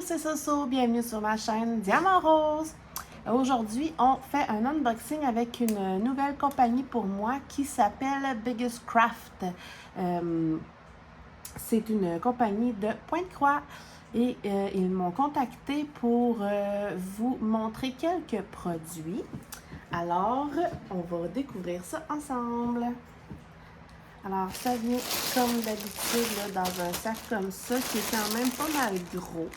c'est Soso, bienvenue sur ma chaîne Diamant Rose. Aujourd'hui, on fait un unboxing avec une nouvelle compagnie pour moi qui s'appelle Biggest Craft. C'est une compagnie de Pointe-Croix et ils m'ont contacté pour vous montrer quelques produits. Alors, on va découvrir ça ensemble. Alors, ça vient comme d'habitude dans un sac comme ça, qui est quand même pas mal gros.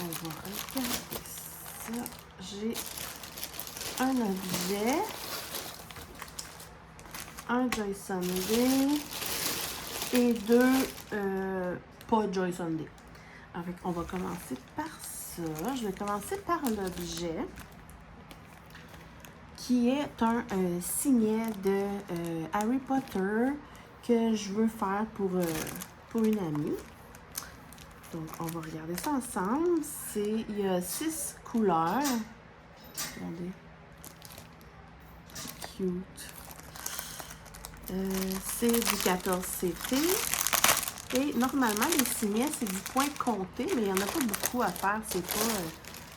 On va regarder ça. J'ai un objet, un Joy Sunday et deux pas Joy Sunday. Avec, on va commencer par ça. Je vais commencer par l'objet qui est un signet de Harry Potter que je veux faire pour une amie. Donc, on va regarder ça ensemble. Il y a 6 couleurs. Regardez. Cute. C'est du 14CT. Et normalement, les signets, c'est du point compté, mais il n'y en a pas beaucoup à faire.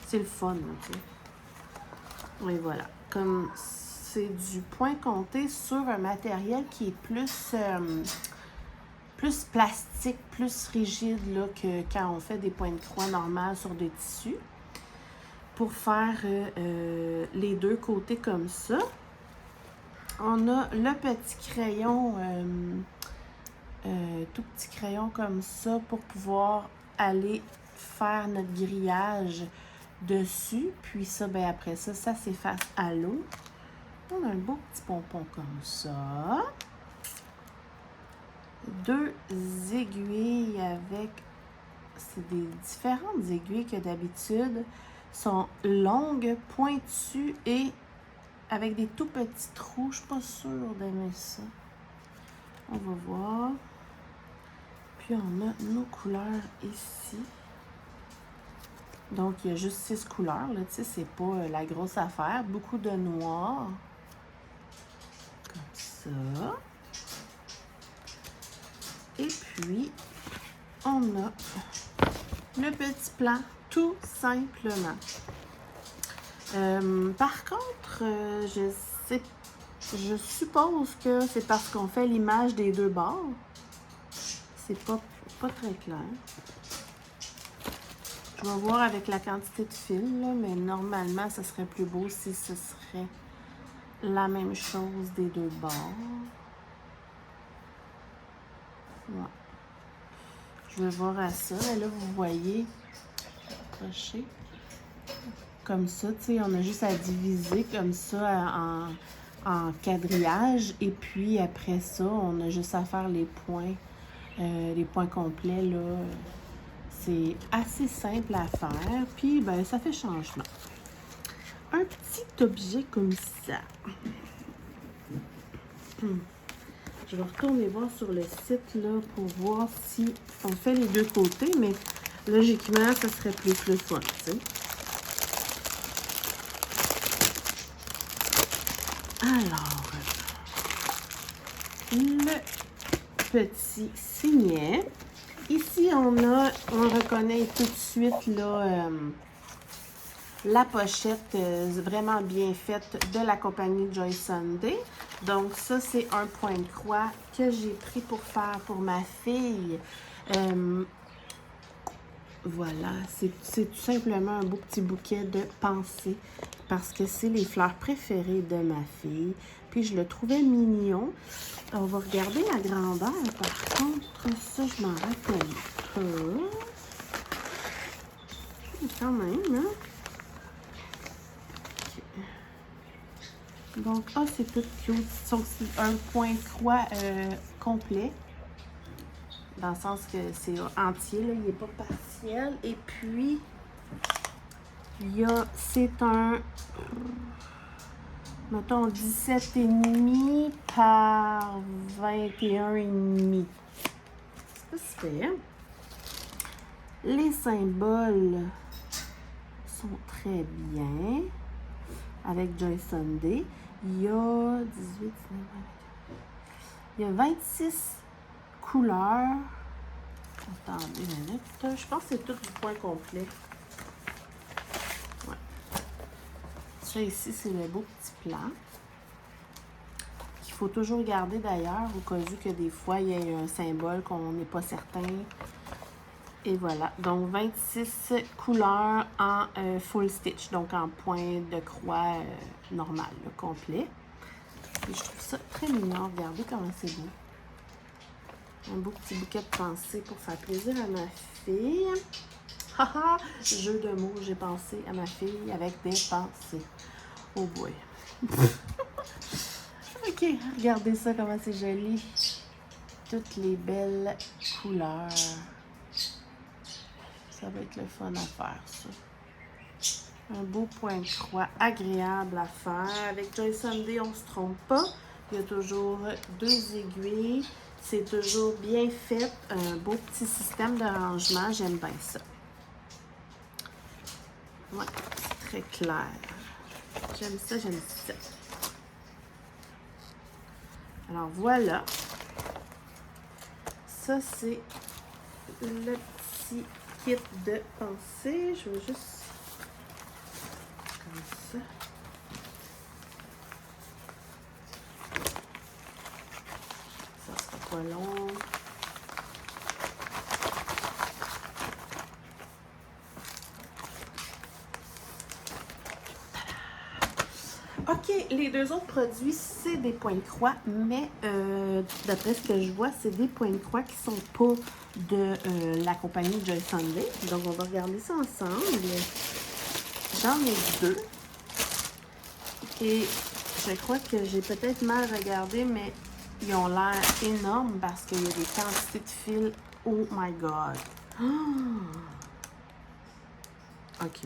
C'est le fun, tu sais. Et voilà. Comme c'est du point compté sur un matériel qui est plus plastique, plus rigide là, que quand on fait des points de croix normales sur des tissus. Pour faire les deux côtés comme ça, on a le petit crayon, tout petit crayon comme ça pour pouvoir aller faire notre grillage dessus. Puis ça, ben après ça, ça s'efface à l'eau. On a un beau petit pompon comme ça. 2 aiguilles avec, c'est des différentes aiguilles que d'habitude sont longues, pointues et avec des tout petits trous. Je suis pas sûre d'aimer ça. On va voir. Puis on a nos couleurs ici. Donc il y a juste 6 couleurs, là, tu sais, c'est pas la grosse affaire. Beaucoup de noir. Comme ça. Et puis, on a le petit plan, tout simplement. Par contre, je suppose que c'est parce qu'on fait l'image des deux bords. C'est pas très clair. Je vais voir avec la quantité de fil, là, mais normalement, ça serait plus beau si ce serait la même chose des deux bords. Ouais. Je vais voir à ça. Et là, vous voyez, accroché. Comme ça, tu sais, on a juste à diviser comme ça en quadrillage. Et puis, après ça, on a juste à faire les points complets, là. C'est assez simple à faire. Puis, ben, ça fait changement. Un petit objet comme ça. Je vais retourner voir sur le site, là, pour voir si on fait les deux côtés. Mais, logiquement, ça serait plus le fun, tu sais. Alors, le petit signet. Ici, on reconnaît tout de suite là, la pochette vraiment bien faite de la compagnie Joy Sunday. Donc, ça, c'est un point de croix que j'ai pris pour faire pour ma fille. Voilà, c'est tout simplement un beau petit bouquet de pensées parce que c'est les fleurs préférées de ma fille. Puis je le trouvais mignon. On va regarder la grandeur. Par contre, ça, je m'en rappelle pas. Quand même, hein? Okay. Donc, c'est tout cute. C'est un point croix complet. Dans le sens que c'est entier, là, il n'est pas partiel. Et puis, c'est un, mettons, 17,5 par 21,5. C'est pas super. Les symboles sont très bien avec Joy Sunday. Il y a 18, 19, il y a 26 couleurs. Attendez une minute. Je pense que c'est tout du point complet. Ouais. Ça ici, c'est le beau petit plan. Qu'il faut toujours garder d'ailleurs, au cas où que des fois, il y ait un symbole qu'on n'est pas certain. Et voilà. Donc, 26 couleurs en full stitch. Donc, en point de croix normal, le complet. Et je trouve ça très mignon. Regardez comment c'est beau. Un beau petit bouquet de pensées pour faire plaisir à ma fille. Haha! Jeu de mots, j'ai pensé à ma fille avec des pensées. Oh boy! Ok, regardez ça, comment c'est joli. Toutes les belles couleurs. Ça va être le fun à faire, ça. Un beau point de croix agréable à faire. Avec Joy Sunday, on ne se trompe pas. Il y a toujours 2 aiguilles. C'est toujours bien fait. Un beau petit système de rangement. J'aime bien ça. Ouais, c'est très clair. J'aime ça, j'aime ça. Alors voilà. Ça, c'est le petit kit de pensée. Je veux juste comme ça. Ça sera pas long. OK, les 2 autres produits, c'est des points de croix, mais d'après ce que je vois, c'est des points de croix qui sont pas de la compagnie Joy Sunday. Donc, on va regarder ça ensemble. J'en ai 2. Et je crois que j'ai peut-être mal regardé, mais ils ont l'air énormes parce qu'il y a des quantités de fils. Oh my God! OK.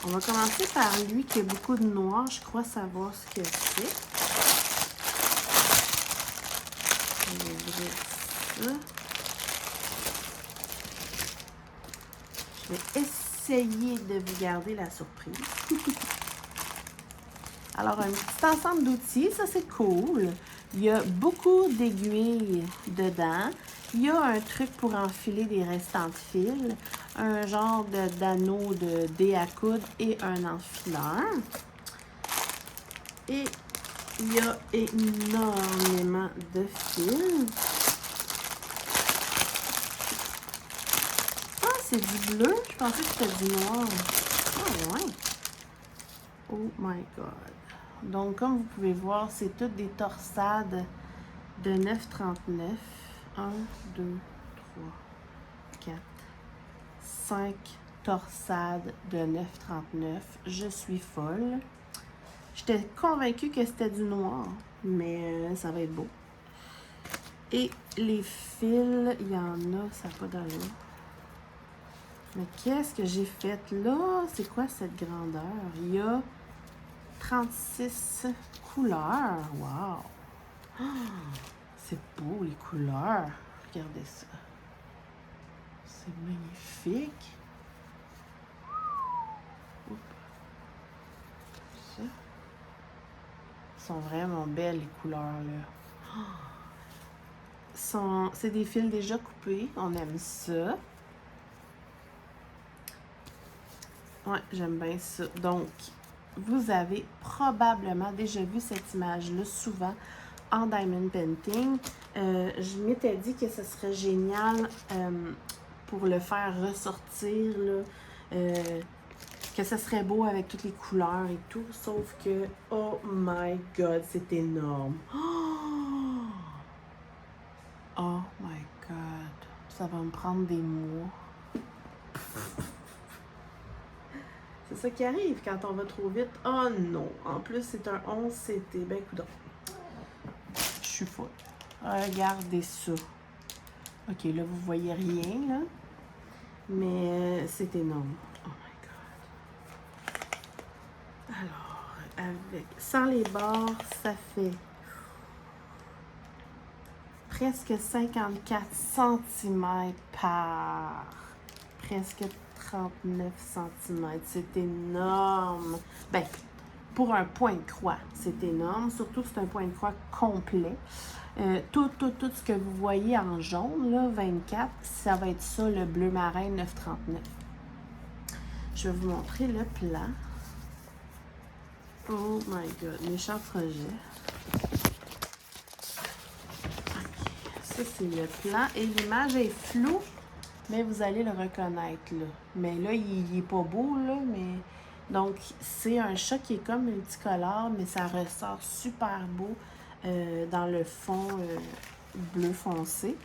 On va commencer par lui qui a beaucoup de noir. Je crois savoir ce que c'est. Je vais ouvrir ça. Je vais essayer de vous garder la surprise. Alors, un petit ensemble d'outils, ça c'est cool. Il y a beaucoup d'aiguilles dedans. Il y a un truc pour enfiler des restants de fil, un genre d'anneau de dé à coudre et un enfileur. Et il y a énormément de fils. Ah, c'est du bleu? Je pensais que c'était du noir. Ah ouais. Oh my God. Donc, comme vous pouvez voir, c'est toutes des torsades de 9,39. 1, 2, 3, 4, 5 torsades de 9,39. Je suis folle. J'étais convaincue que c'était du noir, mais ça va être beau. Et les fils, il y en a, ça n'a pas d'allure. Mais qu'est-ce que j'ai fait là? C'est quoi cette grandeur? Il y a 36 couleurs. Wow! Oh, c'est beau, les couleurs. Regardez ça. C'est magnifique. Oups. Ça. Elles sont vraiment belles, les couleurs, là. Oh. C'est des fils déjà coupés. On aime ça. Ouais, j'aime bien ça. Donc, vous avez probablement déjà vu cette image-là souvent en diamond painting. Je m'étais dit que ce serait génial pour le faire ressortir, là, que ce serait beau avec toutes les couleurs et tout, sauf que, oh my God, c'est énorme. Oh my God, ça va me prendre des mois. C'est ça qui arrive quand on va trop vite. Oh non! En plus, c'est un 11 CT. Ben, coudonc. Je suis folle. Regardez ça. OK, là, vous voyez rien, là. Mais c'est énorme. Oh my God. Alors, sans les bords, ça fait presque 54 cm par presque 39 cm. C'est énorme. Ben, pour un point de croix, c'est énorme. Surtout que c'est un point de croix complet. Tout ce que vous voyez en jaune, là, 24, ça va être ça, le bleu marin 9,39. Je vais vous montrer le plan. Oh my god, méchant projet. Ça, c'est le plan. Et l'image est floue, mais vous allez le reconnaître, là. Mais là, il est pas beau, là, mais... Donc, c'est un chat qui est comme multicolore, mais ça ressort super beau dans le fond bleu foncé.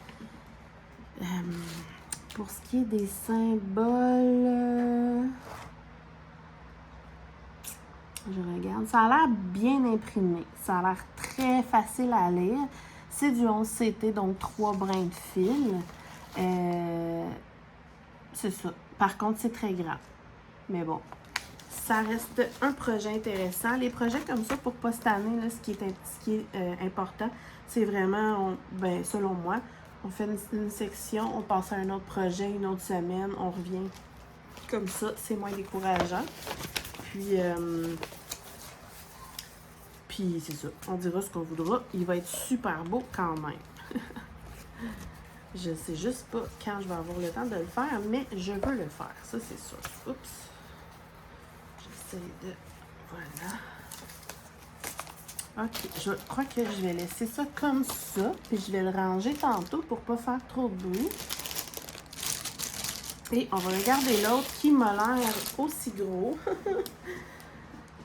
Pour ce qui est des symboles... je regarde. Ça a l'air bien imprimé. Ça a l'air très facile à lire. C'est du 11CT, donc 3 brins de fil. C'est ça. Par contre, c'est très grand. Mais bon, ça reste un projet intéressant. Les projets comme ça, pour pas cette année, là, ce qui est important, c'est vraiment, selon moi, on fait une section, on passe à un autre projet, une autre semaine, on revient. Comme ça, c'est moins décourageant. Puis c'est ça, on dira ce qu'on voudra. Il va être super beau quand même. Je sais juste pas quand je vais avoir le temps de le faire, mais je veux le faire, ça c'est sûr. Oups. J'essaie de... Voilà. Ok, je crois que je vais laisser ça comme ça, puis je vais le ranger tantôt pour pas faire trop de bruit. Et on va regarder l'autre qui m'a l'air aussi gros.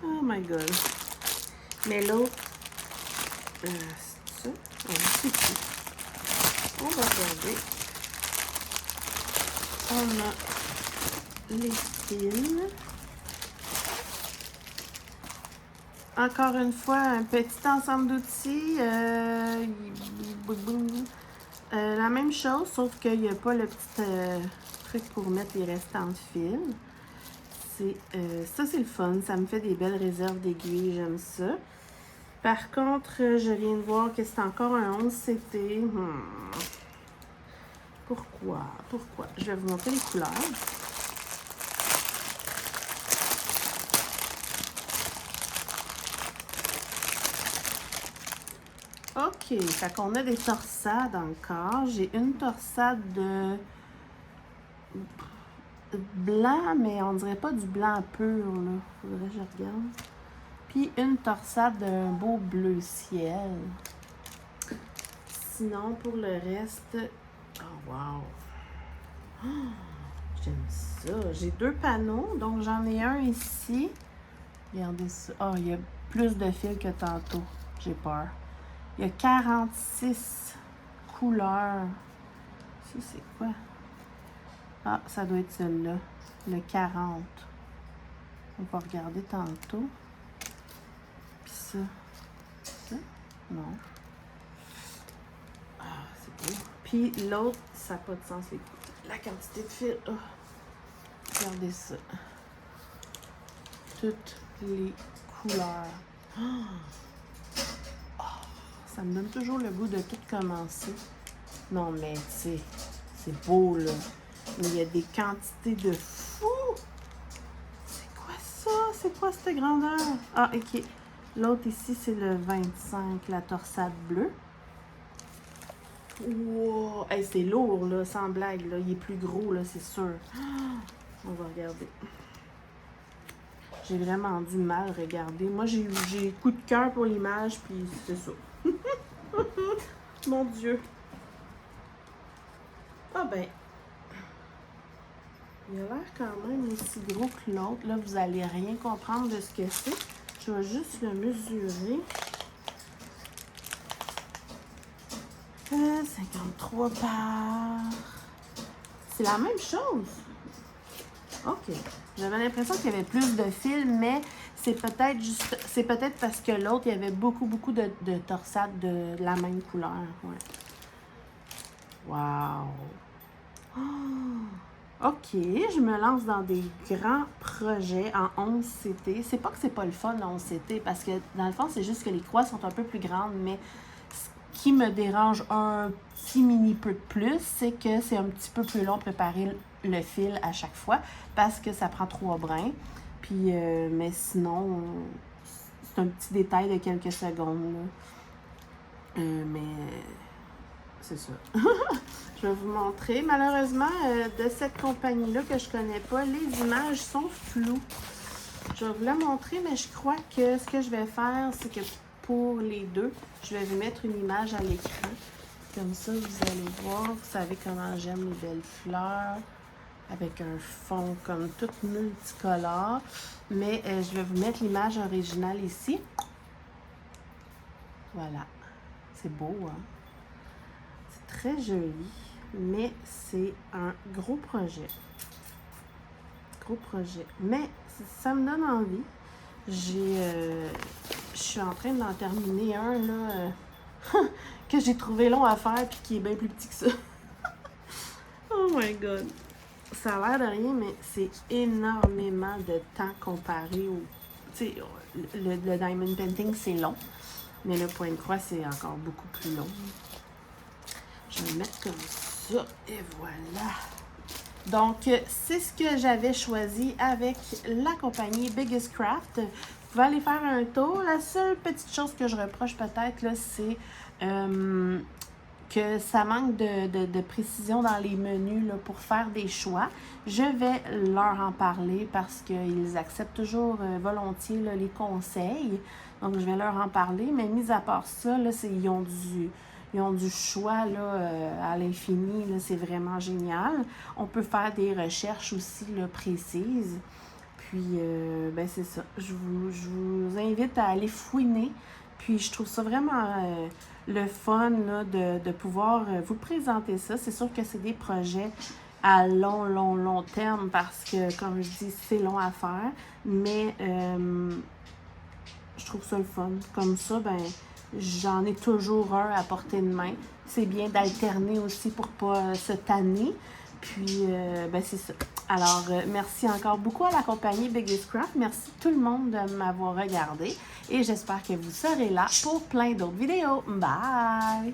Oh my god. Mais l'autre, c'est ça? Oui, c'est ici. On va regarder. On a les fils. Encore une fois, un petit ensemble d'outils. La même chose, sauf qu'il n'y a pas le petit truc pour mettre les restants de fils. Ça, c'est le fun. Ça me fait des belles réserves d'aiguilles. J'aime ça. Par contre, je viens de voir que c'est encore un 11CT. Pourquoi? Je vais vous montrer les couleurs. OK, fait qu'on a des torsades encore. J'ai une torsade de blanc, mais on dirait pas du blanc pur, là. Faudrait que je regarde. Puis une torsade d'un beau bleu ciel. Sinon, pour le reste... Oh, wow! Oh, j'aime ça. J'ai 2 panneaux, donc j'en ai un ici. Regardez ça. Oh, il y a plus de fils que tantôt. J'ai peur. Il y a 46 couleurs. Ça, c'est quoi? Ah, ça doit être celle-là. Le 40. On va regarder tantôt. Puis ça. Ça? Non. Ah, c'est beau. Puis l'autre, ça n'a pas de sens. La quantité de fils. Oh. Regardez ça. Toutes les couleurs. Oh. Ça me donne toujours le goût de tout commencer. Non, mais tu sais, c'est beau, là. Mais il y a des quantités de fou. C'est quoi ça? C'est quoi cette grandeur? Ah, OK. L'autre ici, c'est le 25, la torsade bleue. Wow! Hey, c'est lourd, là, sans blague, là. Il est plus gros, là, c'est sûr. On va regarder. J'ai vraiment du mal à regarder. Moi, j'ai coup de cœur pour l'image, puis c'est ça. Mon Dieu. Ah ben. Il a l'air quand même aussi gros que l'autre. Là, vous allez rien comprendre de ce que c'est. Je vais juste le mesurer. 53 par... C'est la même chose. OK. J'avais l'impression qu'il y avait plus de fils, mais c'est peut-être juste... C'est peut-être parce que l'autre, il y avait beaucoup de torsades de la même couleur. Ouais. Wow! Oh! OK, je me lance dans des grands projets en 11CT. C'est pas que c'est pas le fun, le 11CT, parce que dans le fond, c'est juste que les croix sont un peu plus grandes, mais ce qui me dérange un petit mini peu de plus, c'est que c'est un petit peu plus long préparer le fil à chaque fois parce que ça prend 3 brins. Puis, mais sinon, c'est un petit détail de quelques secondes. Mais c'est ça. Je vais vous montrer. Malheureusement, de cette compagnie-là que je connais pas, les images sont floues. Je vais vous la montrer, mais je crois que ce que je vais faire, c'est que pour les deux, je vais vous mettre une image à l'écran. Comme ça, vous allez voir. Vous savez comment j'aime les belles fleurs. Avec un fond comme tout multicolore. Mais je vais vous mettre l'image originale ici. Voilà. C'est beau, hein? C'est très joli, mais c'est un gros projet. Gros projet. Mais ça me donne envie. Je suis en train d'en terminer un, là, que j'ai trouvé long à faire puis qui est bien plus petit que ça. Oh my God! Ça a l'air de rien, mais c'est énormément de temps comparé au... Tu sais, le diamond painting, c'est long. Mais le point de croix, c'est encore beaucoup plus long. Je vais le mettre comme ça. Et voilà. Donc, c'est ce que j'avais choisi avec la compagnie Biggest Craft. Vous pouvez aller faire un tour. La seule petite chose que je reproche peut-être, là, c'est que ça manque de précision dans les menus là, pour faire des choix. Je vais leur en parler parce qu'ils acceptent toujours volontiers là, les conseils. Donc, je vais leur en parler. Mais mis à part ça, là, ils ont du choix là, à l'infini. C'est vraiment génial. On peut faire des recherches aussi là, précises. Puis, ben c'est ça. Je vous invite à aller fouiner. Puis, je trouve ça vraiment le fun là, de pouvoir vous présenter ça. C'est sûr que c'est des projets à long terme parce que, comme je dis, c'est long à faire. Mais je trouve ça le fun. Comme ça, ben j'en ai toujours un à portée de main. C'est bien d'alterner aussi pour pas se tanner. Puis, ben c'est ça. Alors, merci encore beaucoup à la compagnie Biggest Craft. Merci tout le monde de m'avoir regardé. Et j'espère que vous serez là pour plein d'autres vidéos. Bye!